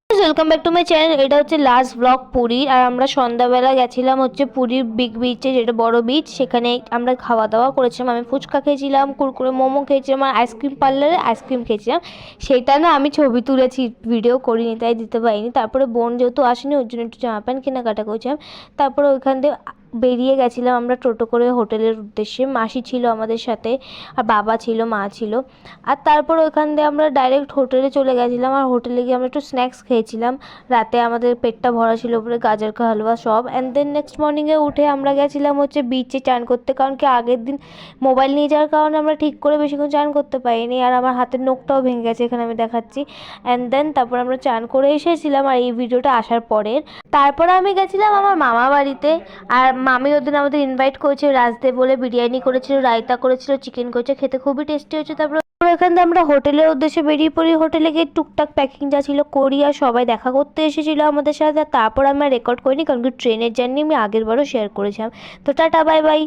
Welcome back to my channel. এটা হচ্ছে last blog পুরীর। আর আমরা সন্ধ্যাবেলা গেছিলাম হচ্ছে পুরীর বিগ বিচে, যেটা বড় বিচ। সেখানে আমরা খাওয়া দাওয়া করেছিলাম। আমি ফুচকা খেয়েছিলাম, কুরকুরে মোমো খেয়েছিলাম, আর আইসক্রিম পার্লারে আইসক্রিম খেয়েছিলাম। সেটা না আমি ছবি তুলেছি, ভিডিও করিনি, তাই দিতে পারিনি। তারপরে বোন যেহেতু আসেনি, ওর জন্য একটু জামা প্যান্ট কেনাকাটা করেছিলাম। তারপরে ওইখান দিয়ে বেরিয়ে গেছিলাম আমরা টোটো করে হোটেলের উদ্দেশ্যে। মাসি ছিল আমাদের সাথে, আর বাবা ছিল, মা ছিল। আর তারপর ওইখান দিয়ে আমরা ডাইরেক্ট হোটেলে চলে গেছিলাম। আর হোটেলে গিয়ে আমরা একটু স্ন্যাক্স খেয়েছিলাম। রাতে আমাদের পেটটা ভরা ছিল, উপরে গাজর কা হালুয়া সব। অ্যান্ড দেন নেক্সট মর্নিংয়ে উঠে আমরা গেছিলাম হচ্ছে বিচে চান করতে, কারণ কি আগের দিন মোবাইল নিয়ে যাওয়ার কারণে আমরা ঠিক করে বেশিক্ষণ চান করতে পারিনি। আর আমার হাতের নখটাও ভেঙে গেছে, এখানে আমি দেখাচ্ছি। অ্যান্ড দেন তারপর আমরা চান করে এসেছিলাম। আর এই ভিডিওটা আসার পরের তারপরে আমি গেছিলাম আমার মামা বাড়িতে। আর মামি ওদিন আমাদের ইনভাইট করেছিল, রাজদেব বলে বিরিয়ানি করেছিল, রায়তা করেছিল, চিকেন করেছে, খেতে খুবই টেস্টি হয়েছে। তারপর এখান থেকে আমরা হোটেলের উদ্দেশ্যে বেরিয়ে পড়ি। হোটেলে গিয়ে টুকটাক প্যাকিং যা ছিল করি, আর সবাই দেখা করতে এসেছিলো আমাদের সাথে। তারপর আমরা রেকর্ড করিনি, কারণ কি ট্রেনের জার্নি আমি আগের বারও শেয়ার করেছিলাম। তো টাটা, বাই বাই।